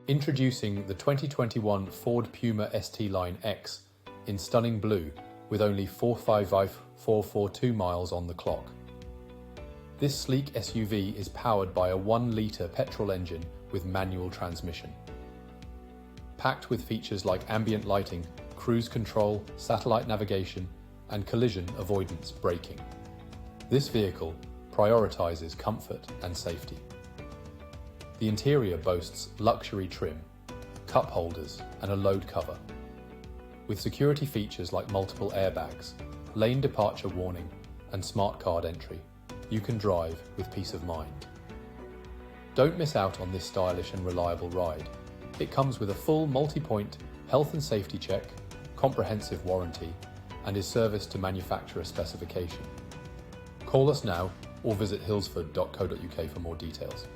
Introducing the 2021 Ford Puma ST-Line X in stunning blue with only 442 miles on the clock. This sleek SUV is powered by a 1-litre petrol engine with manual transmission. Packed with features like ambient lighting, cruise control, satellite navigation, and collision avoidance braking. This vehicle prioritizes comfort and safety. The interior boasts luxury trim, cup holders, and a load cover. With security features like multiple airbags, lane departure warning, and smart card entry, you can drive with peace of mind. Don't miss out on this stylish and reliable ride. It comes with a full multi-point health and safety check, comprehensive warranty, and is serviced to manufacturer specification. Call us now or visit hillsford.co.uk for more details.